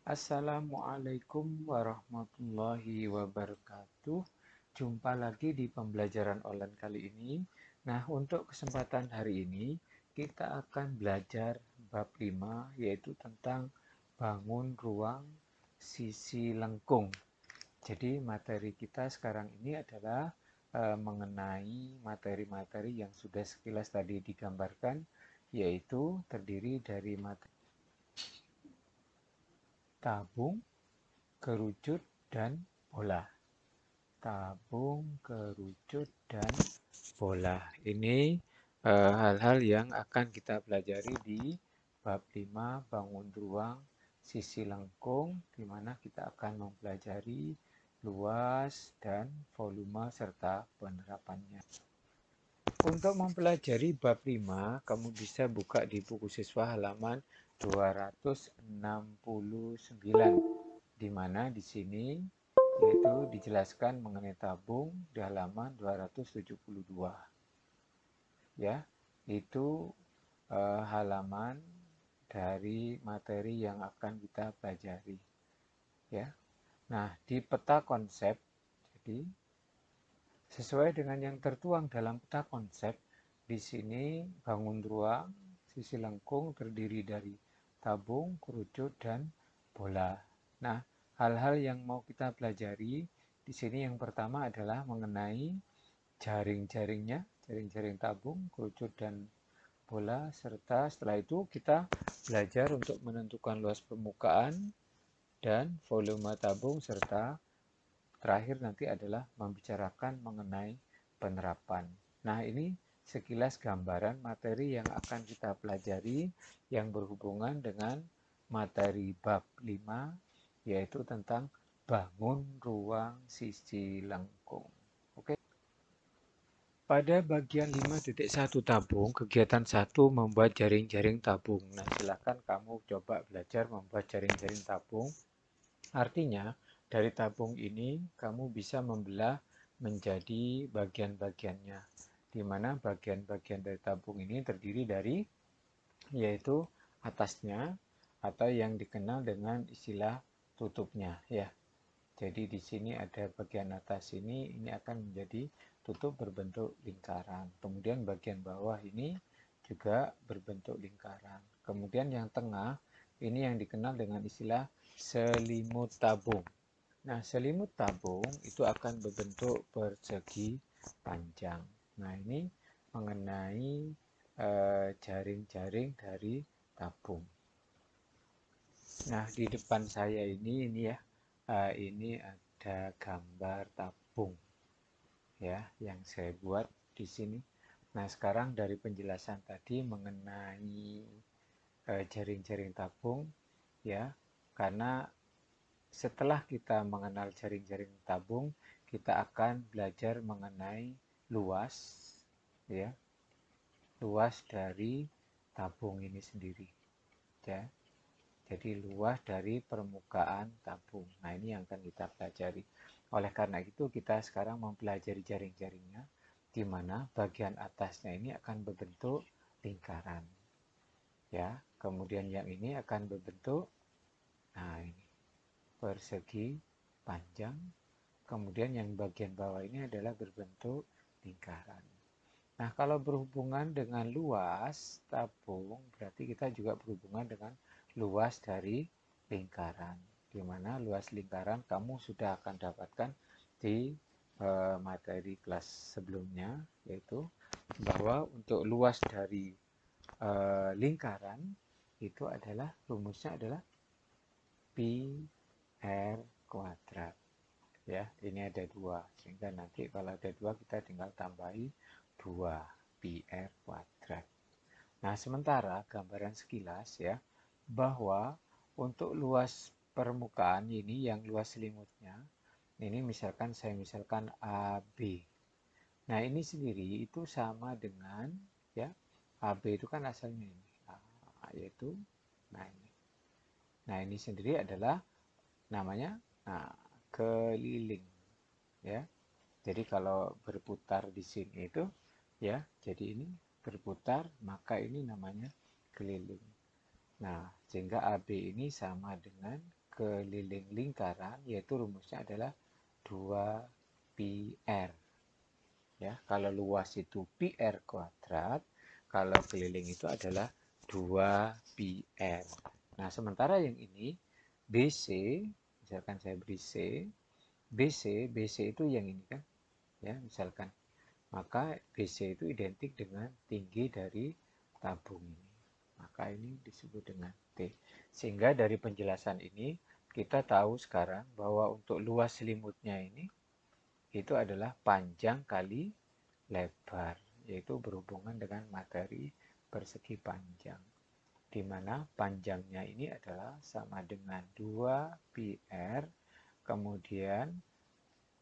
Assalamualaikum warahmatullahi wabarakatuh. Jumpa lagi di pembelajaran online kali ini. Nah, untuk kesempatan hari ini kita akan belajar bab 5 yaitu tentang bangun ruang sisi lengkung. Jadi materi kita sekarang ini adalah mengenai materi-materi yang sudah sekilas tadi digambarkan, yaitu terdiri dari materi tabung, kerucut, dan bola. Tabung, kerucut, dan bola. Ini hal-hal yang akan kita pelajari di bab 5 bangun ruang sisi lengkung, di mana kita akan mempelajari luas dan volume serta penerapannya. Untuk mempelajari bab 5, kamu bisa buka di buku siswa halaman 269, di mana di sini yaitu dijelaskan mengenai tabung di halaman 272. Ya, itu halaman dari materi yang akan kita pelajari. Ya. Nah, di peta konsep, jadi sesuai dengan yang tertuang dalam peta konsep, di sini bangun ruang sisi lengkung terdiri dari tabung, kerucut, dan bola. Nah, hal-hal yang mau kita pelajari di sini yang pertama adalah mengenai jaring-jaringnya, jaring-jaring tabung, kerucut, dan bola, serta setelah itu kita belajar untuk menentukan luas permukaan dan volume tabung, serta terakhir nanti adalah membicarakan mengenai penerapan. Nah, ini sekilas gambaran materi yang akan kita pelajari yang berhubungan dengan materi bab 5, yaitu tentang bangun ruang sisi lengkung. Oke. Pada bagian 5.1 tabung, kegiatan 1 membuat jaring-jaring tabung. Nah, silakan kamu coba belajar membuat jaring-jaring tabung. Artinya, dari tabung ini kamu bisa membelah menjadi bagian-bagiannya, di mana bagian-bagian dari tabung ini terdiri dari yaitu atasnya atau yang dikenal dengan istilah tutupnya, ya. Jadi di sini ada bagian atas ini akan menjadi tutup berbentuk lingkaran. Kemudian bagian bawah ini juga berbentuk lingkaran. Kemudian yang tengah ini yang dikenal dengan istilah selimut tabung. Nah, selimut tabung itu akan berbentuk persegi panjang. Nah, ini mengenai jaring-jaring dari tabung. Nah, di depan saya ini ya, ini ada gambar tabung ya yang saya buat di sini. Nah, sekarang dari penjelasan tadi mengenai jaring-jaring tabung ya, karena setelah kita mengenal jaring-jaring tabung, kita akan belajar mengenai luas ya, luas dari tabung ini sendiri ya. Jadi luas dari permukaan tabung. Nah, ini yang akan kita pelajari. Oleh karena itu, kita sekarang mempelajari jaring-jaringnya, di mana bagian atasnya ini akan berbentuk lingkaran. Ya, kemudian yang ini akan berbentuk, nah ini, persegi panjang. Kemudian yang bagian bawah ini adalah berbentuk lingkaran. Nah, kalau berhubungan dengan luas tabung, berarti kita juga berhubungan dengan luas dari lingkaran. Di mana luas lingkaran kamu sudah akan dapatkan di materi kelas sebelumnya, yaitu bahwa untuk luas dari lingkaran itu adalah rumusnya adalah pi r kuadrat. Ya, ini ada 2, sehingga nanti kalau ada 2 kita tinggal tambahi 2 pi r kuadrat. Nah, sementara gambaran sekilas ya, bahwa untuk luas permukaan ini yang luas selimutnya, ini misalkan saya misalkan AB. Nah, ini sendiri itu sama dengan ya, AB itu kan asalnya ini, yaitu nah ini. Nah, ini sendiri adalah namanya keliling ya. Jadi kalau berputar di sini itu ya, jadi ini berputar, maka ini namanya keliling. Nah, sehingga AB ini sama dengan keliling lingkaran, yaitu rumusnya adalah 2πr. Ya, kalau luas itu πr kuadrat, kalau keliling itu adalah 2πr. Nah, sementara yang ini BC, misalkan saya beri C, BC itu yang ini kan, ya, misalkan. Maka BC itu identik dengan tinggi dari tabung ini. Maka ini disebut dengan T. Sehingga dari penjelasan ini kita tahu sekarang bahwa untuk luas selimutnya ini itu adalah panjang kali lebar, yaitu berhubungan dengan materi persegi panjang, di mana panjangnya ini adalah sama dengan 2πr, kemudian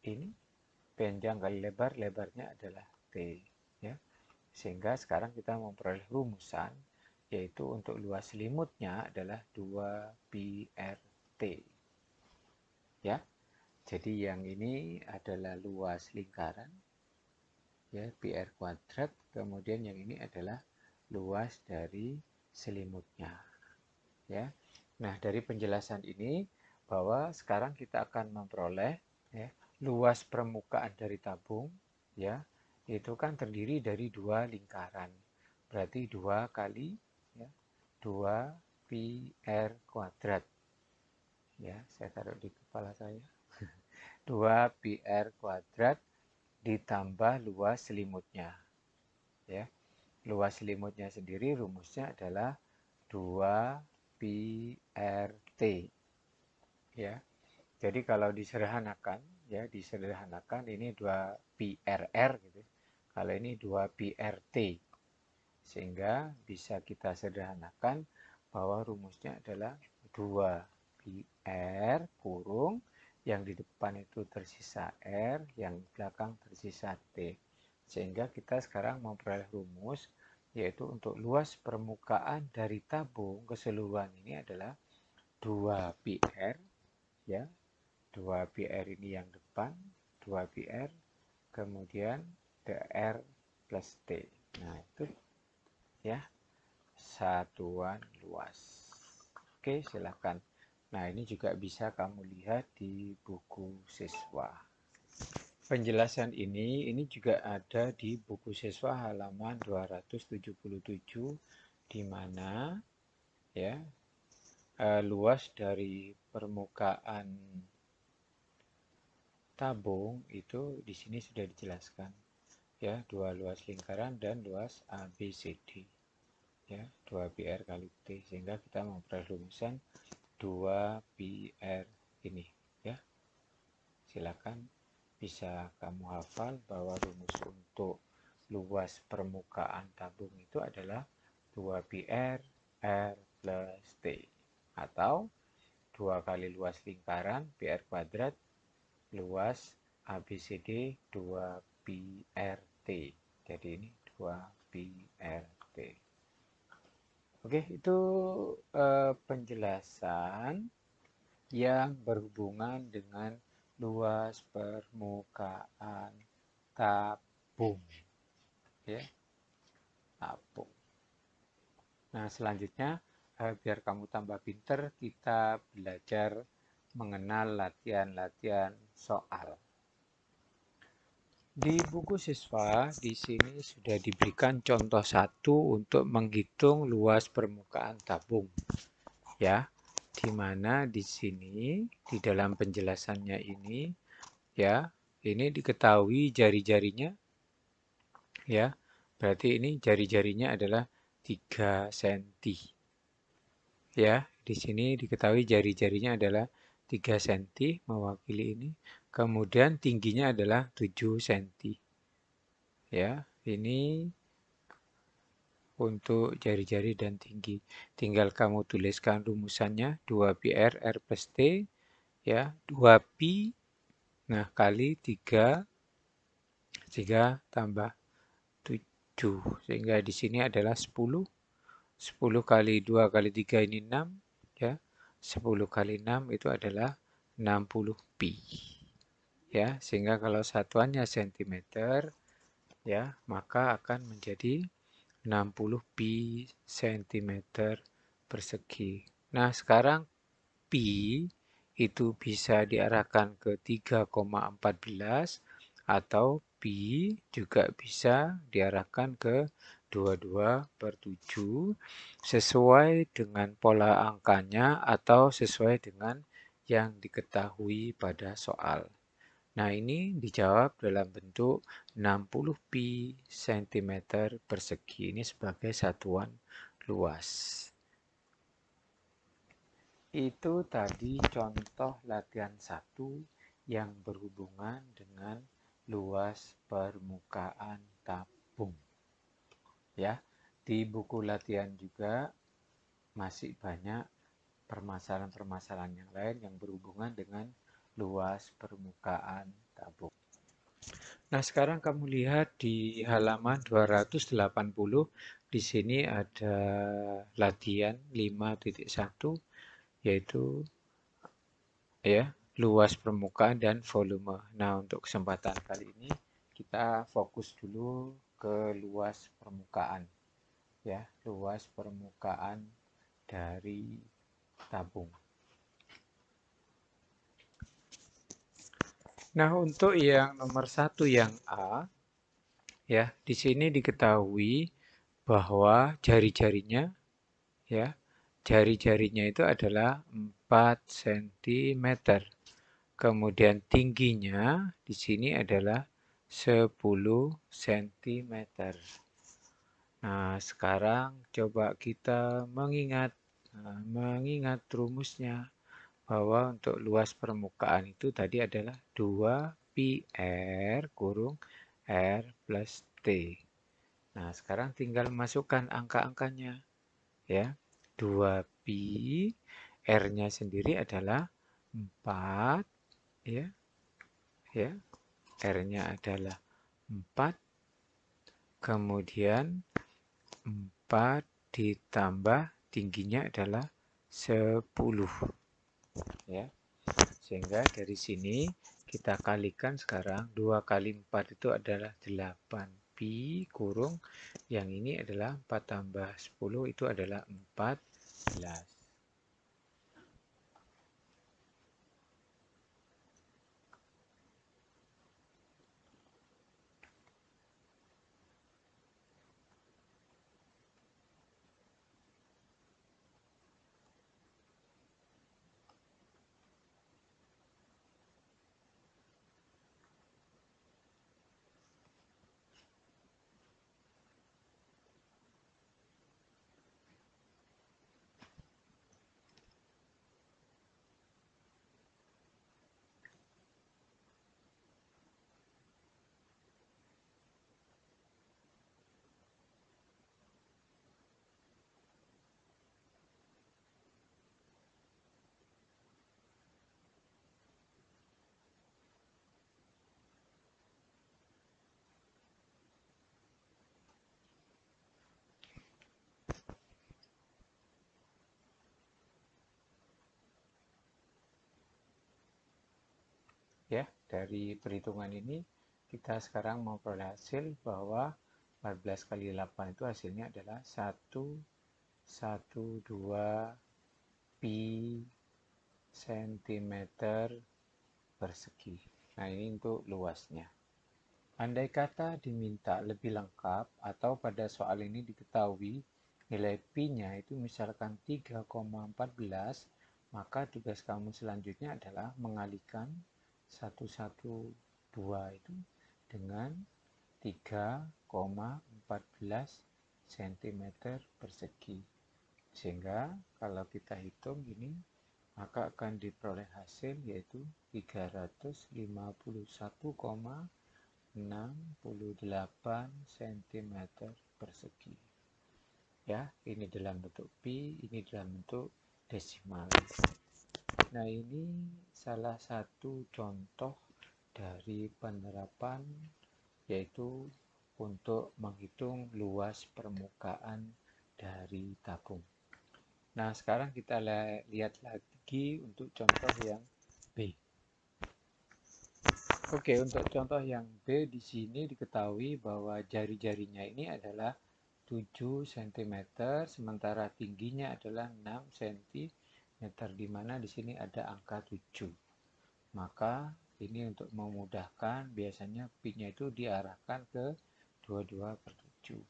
ini panjang kali lebar, lebarnya adalah T. Ya. Sehingga sekarang kita memperoleh rumusan, yaitu untuk luas selimutnya adalah 2πrt. Ya. Jadi yang ini adalah luas lingkaran, ya, πr kuadrat, kemudian yang ini adalah luas dari selimutnya. Ya. Nah, dari penjelasan ini bahwa sekarang kita akan memperoleh, ya, luas permukaan dari tabung, ya, itu kan terdiri dari dua lingkaran. Berarti 2 kali, ya, 2πr kuadrat. Ya, saya taruh di kepala saya. 2πr kuadrat ditambah luas selimutnya. Ya. Luas selimutnya sendiri rumusnya adalah 2πrt. Ya. Jadi kalau disederhanakan, ya, disederhanakan ini 2πrr gitu. Kalau ini 2πrt. Sehingga bisa kita sederhanakan bahwa rumusnya adalah 2πr kurung yang di depan itu tersisa r, yang di belakang tersisa t. Sehingga kita sekarang memperoleh rumus, yaitu untuk luas permukaan dari tabung keseluruhan ini adalah 2πr, ya, 2πr ini yang depan, 2πr, kemudian dr plus t. Nah, itu, ya, satuan luas. Oke, silakan. Nah, ini juga bisa kamu lihat di buku siswa. Penjelasan ini juga ada di buku siswa halaman 277, di mana, ya, luas dari permukaan tabung itu di sini sudah dijelaskan, ya, dua luas lingkaran dan luas ABCD, ya, 2πr kali T, sehingga kita memperoleh rumusan 2πr ini, ya. Silakan bisa kamu hafal bahwa rumus untuk luas permukaan tabung itu adalah 2πr r plus T, atau 2 kali luas lingkaran πr kuadrat luas ABCD 2πrt. Jadi ini 2πrt. Oke, itu penjelasan yang berhubungan dengan luas permukaan tabung, ya, tabung. Nah, selanjutnya biar kamu tambah pinter, kita belajar mengenal latihan-latihan soal. Di buku siswa di sini sudah diberikan contoh 1 untuk menghitung luas permukaan tabung, ya, di mana di sini di dalam penjelasannya ini, ya, ini diketahui jari-jarinya, ya, berarti ini jari-jarinya adalah 3 cm, ya, di sini diketahui jari-jarinya adalah 3 cm mewakili ini, kemudian tingginya adalah 7 cm, ya, ini untuk jari-jari dan tinggi. Tinggal kamu tuliskan rumusannya, 2πr r plus T, ya, 2pi, nah, kali 3 tambah 7, sehingga di sini adalah 10. 10 kali 2 kali 3 ini 6, ya. 10 kali 6 itu adalah 60 pi. Ya, sehingga kalau satuannya cm, ya, maka akan menjadi 60 pi cm persegi. Nah, sekarang pi itu bisa diarahkan ke 3,14 atau pi juga bisa diarahkan ke 22/7 sesuai dengan pola angkanya atau sesuai dengan yang diketahui pada soal. Nah, ini dijawab dalam bentuk 60 pi cm persegi. Ini sebagai satuan luas. Itu tadi contoh latihan 1 yang berhubungan dengan luas permukaan tabung. Ya, di buku latihan juga masih banyak permasalahan-permasalahan yang lain yang berhubungan dengan luas permukaan tabung. Nah, sekarang kamu lihat di halaman 280, di sini ada latihan 5.1, yaitu ya, luas permukaan dan volume. Nah, untuk kesempatan kali ini kita fokus dulu ke luas permukaan. Ya, luas permukaan dari tabung. Nah, untuk yang nomor 1 yang A, ya, di sini diketahui bahwa jari-jarinya, ya, jari-jarinya itu adalah 4 cm. Kemudian tingginya di sini adalah 10 cm. Nah, sekarang coba kita mengingat rumusnya bahwa untuk luas permukaan itu tadi adalah 2 pi R kurung R plus T. Nah, sekarang tinggal masukkan angka-angkanya, ya. 2 pi, R-nya sendiri adalah 4, ya. Ya. R-nya adalah 4. Kemudian 4 ditambah tingginya adalah 10. Ya. Sehingga dari sini kita kalikan sekarang 2 kali 4 itu adalah 8 pi kurung yang ini adalah 4 tambah 10 itu adalah 14. Ya, dari perhitungan ini kita sekarang mau peroleh hasil bahwa 14 kali 8 itu hasilnya adalah 112 pi cm persegi. Nah, ini untuk luasnya. Andai kata diminta lebih lengkap atau pada soal ini diketahui nilai pi-nya itu misalkan 3,14, maka tugas kamu selanjutnya adalah mengalihkan 112 itu dengan 3,14 cm persegi. Sehingga kalau kita hitung ini, maka akan diperoleh hasil yaitu 351,68 cm persegi. Ya, ini dalam bentuk pi, ini dalam bentuk desimal. Nah, ini salah satu contoh dari penerapan yaitu untuk menghitung luas permukaan dari tabung. Nah, sekarang kita lihat lagi untuk contoh yang B. Oke, untuk contoh yang B di sini diketahui bahwa jari-jarinya ini adalah 7 cm, sementara tingginya adalah 6 cm meter, di mana di sini ada angka 7. Maka ini untuk memudahkan biasanya pi-nya itu diarahkan ke 22/7.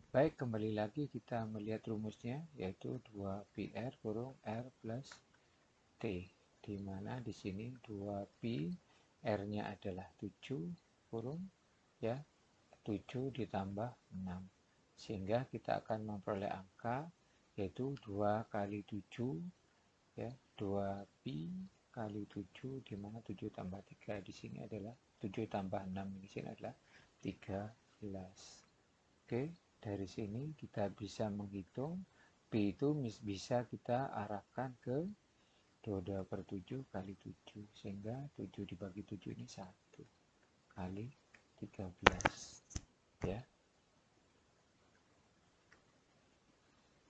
Baik, kembali lagi kita melihat rumusnya, yaitu 2πr kurung R plus T, di mana di sini 2pi, R-nya adalah 7 kurung ya 7 ditambah 6, sehingga kita akan memperoleh angka yaitu 2 kali 7 ya 2pi kali 7, di mana 7 tambah 3 di sini adalah 7 tambah 6 di sini adalah 13. Oke, dari sini kita bisa menghitung pi itu bisa kita arahkan ke 22/7 kali 7, sehingga 7 dibagi 7 ini 1 kali 13 ya.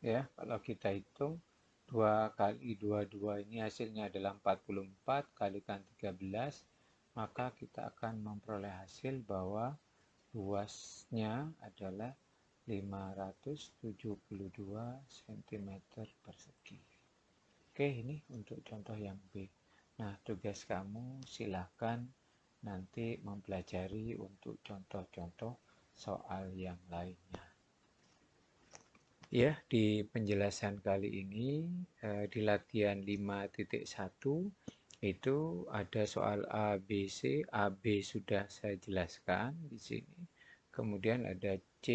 Ya, kalau kita hitung 2 kali 22 ini hasilnya adalah 44, kalikan 13, maka kita akan memperoleh hasil bahwa luasnya adalah 572 cm persegi. Oke, ini untuk contoh yang B. Nah, tugas kamu silakan nanti mempelajari untuk contoh-contoh soal yang lainnya. Ya, di penjelasan kali ini di latihan 5.1 itu ada soal A, B, C. A, B sudah saya jelaskan di sini. Kemudian ada C,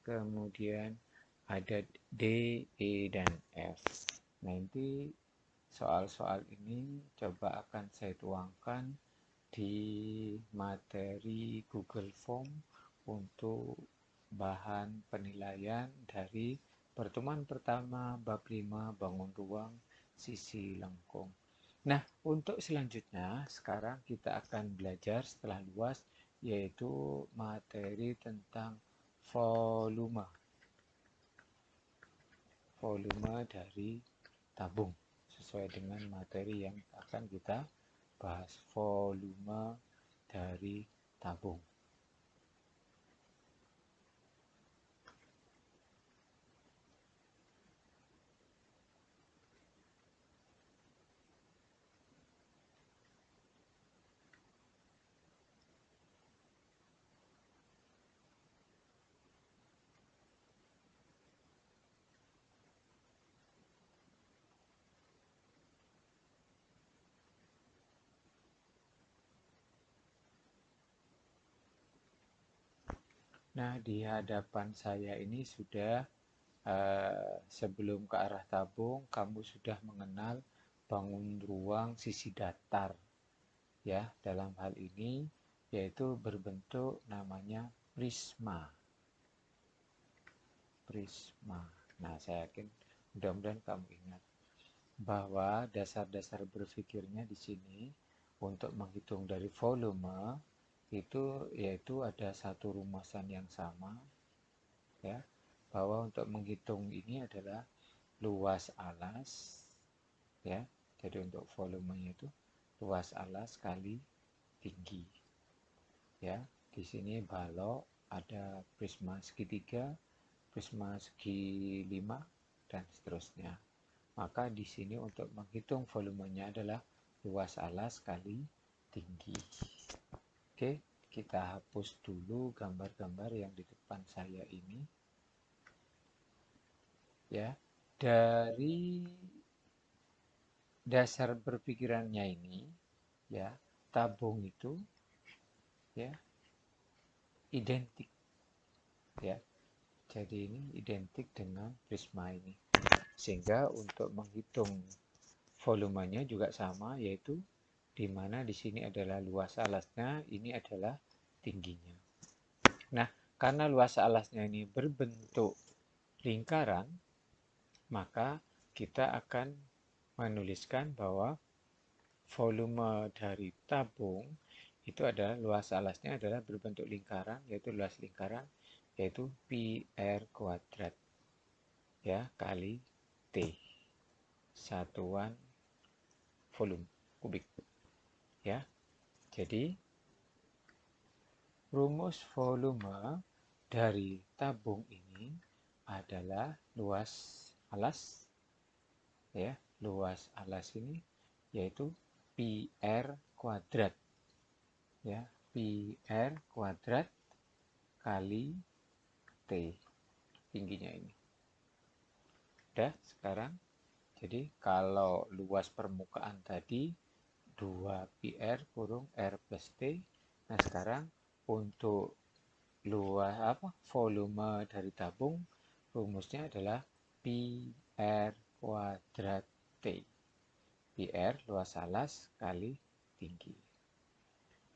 kemudian ada D, E, dan F. Nanti soal-soal ini coba akan saya tuangkan di materi Google Form untuk bahan penilaian dari pertemuan pertama bab 5 bangun ruang sisi lengkung. Nah, untuk selanjutnya sekarang kita akan belajar setelah luas, yaitu materi tentang volume dari tabung, sesuai dengan materi yang akan kita bahas, volume dari tabung. Nah, di hadapan saya ini sudah sebelum ke arah tabung, kamu sudah mengenal bangun ruang sisi datar. Ya, dalam hal ini yaitu berbentuk namanya prisma. Prisma. Nah, saya yakin mudah-mudahan kamu ingat bahwa dasar-dasar berpikirnya di sini untuk menghitung dari volume itu yaitu ada satu rumusan yang sama ya, bahwa untuk menghitung ini adalah luas alas ya. Jadi untuk volumenya itu luas alas kali tinggi ya. Di sini balok, ada prisma segitiga, prisma segi 5 dan seterusnya. Maka di sini untuk menghitung volumenya adalah luas alas kali tinggi. Oke, kita hapus dulu gambar-gambar yang di depan saya ini. Ya, dari dasar berpikirannya ini, ya, tabung itu ya identik ya. Jadi ini identik dengan prisma ini. Sehingga untuk menghitung volumenya juga sama, yaitu di mana di sini adalah luas alasnya, ini adalah tingginya. Nah, karena luas alasnya ini berbentuk lingkaran, maka kita akan menuliskan bahwa volume dari tabung itu adalah luas alasnya adalah berbentuk lingkaran, yaitu luas lingkaran yaitu pi r kuadrat ya kali T, satuan volume kubik ya. Jadi rumus volume dari tabung ini adalah luas alas ya luas alas ini yaitu pi r kuadrat, ya, pi r kuadrat kali T tingginya ini. Udah sekarang, jadi kalau luas permukaan tadi 2 pi r kurung r plus T. Nah sekarang untuk luas volume dari tabung, rumusnya adalah pi r kuadrat T. Pi r luas alas kali tinggi.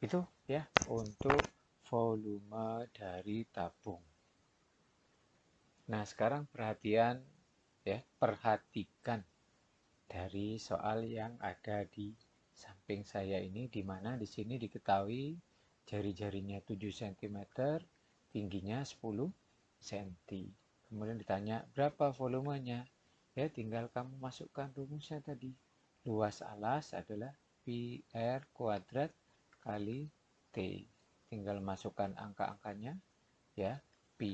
Itu ya untuk volume dari tabung. Nah, sekarang perhatikan dari soal yang ada di samping saya ini, di mana di sini diketahui jari-jarinya 7 cm, tingginya 10 cm. Kemudian ditanya berapa volumenya? Ya, tinggal kamu masukkan rumusnya tadi. Luas alas adalah pi r kuadrat kali T. Tinggal masukkan angka-angkanya, ya, pi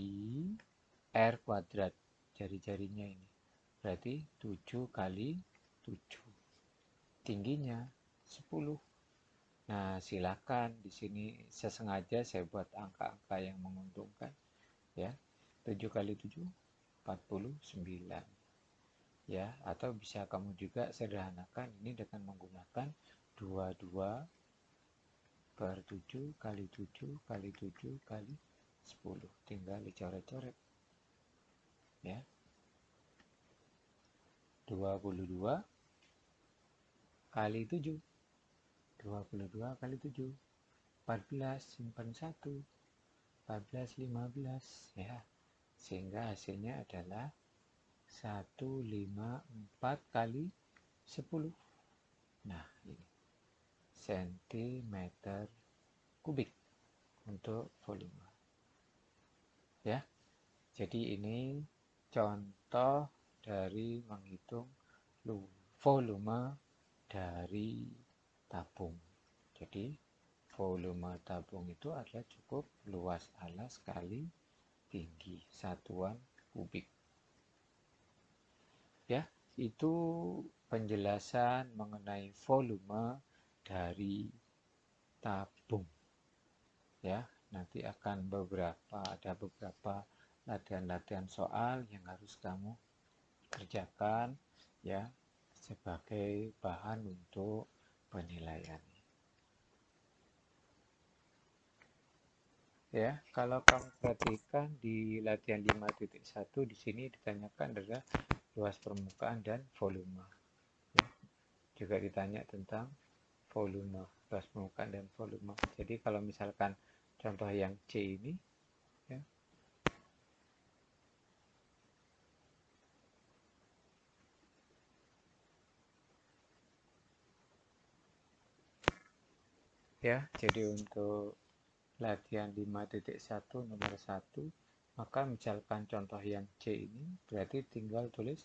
r kuadrat jari-jarinya ini. Berarti 7 kali 7. Tingginya 10. Nah, silakan di sini sesengaja saya buat angka-angka yang menguntungkan, ya. 7 kali 7 49. Ya, atau bisa kamu juga sederhanakan ini dengan menggunakan 22 per 7 kali 7 kali 7 kali 10. Tinggal dicoret-coret. Ya. 22 kali 7. 22 kali 7. 14, simpan 1. 14, 15. Ya. Sehingga hasilnya adalah 154 kali 10. Nah, ini sentimeter kubik untuk volume. Ya. Jadi ini contoh dari menghitung volume dari tabung. Jadi volume tabung itu adalah cukup luas alas kali tinggi satuan kubik. Ya, itu penjelasan mengenai volume dari tabung. Ya, nanti akan ada beberapa latihan-latihan soal yang harus kamu kerjakan, ya, sebagai bahan untuk penilaian. Ya, kalau kamu perhatikan di latihan 5.1 di sini ditanyakan adalah luas permukaan dan volume. Ya, juga ditanya tentang volume, luas permukaan dan volume. Jadi kalau misalkan contoh yang C ini, ya, ya, jadi untuk latihan 5.1 nomor 1, maka misalkan contoh yang C ini, berarti tinggal tulis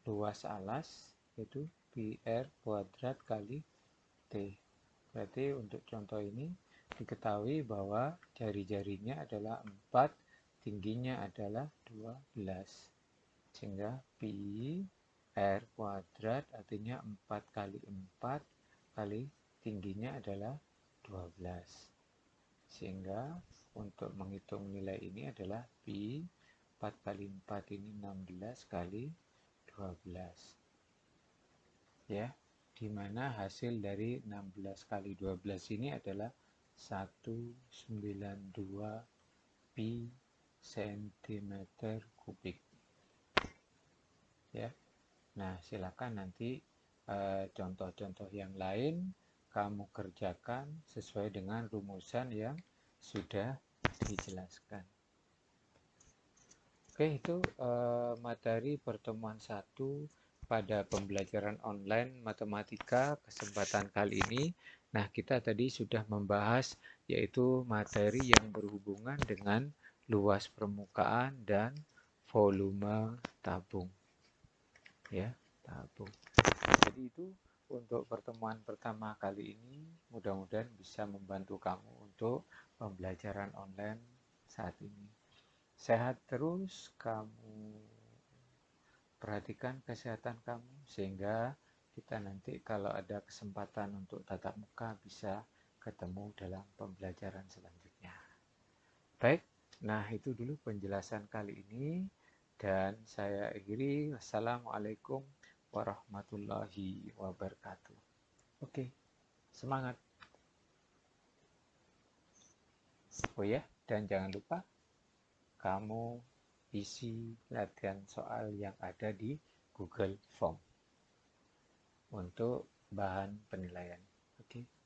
luas alas yaitu pi r kuadrat kali T. Berarti untuk contoh ini diketahui bahwa jari-jarinya adalah 4, tingginya adalah 12. Sehingga pi r kuadrat artinya 4 kali 4 kali tingginya adalah 12. Sehingga untuk menghitung nilai ini adalah pi 4 kali 4 ini 16 kali 12. Ya, di mana hasil dari 16 kali 12 ini adalah 192 pi cm kubik. Ya. Nah, silakan nanti contoh-contoh yang lain kamu kerjakan sesuai dengan rumusan yang sudah dijelaskan. Oke, itu materi pertemuan 1 pada pembelajaran online matematika kesempatan kali ini. Nah, kita tadi sudah membahas yaitu materi yang berhubungan dengan luas permukaan dan volume tabung. Ya, tabung. Jadi itu untuk pertemuan pertama kali ini, mudah-mudahan bisa membantu kamu untuk pembelajaran online saat ini. Sehat terus, kamu perhatikan kesehatan kamu sehingga kita nanti kalau ada kesempatan untuk tatap muka bisa ketemu dalam pembelajaran selanjutnya. Baik, nah itu dulu penjelasan kali ini dan saya akhiri. Wassalamualaikum warahmatullahi wabarakatuh. Oke, semangat. Oh ya, dan jangan lupa kamu isi latihan soal yang ada di Google Form untuk bahan penilaian. Oke.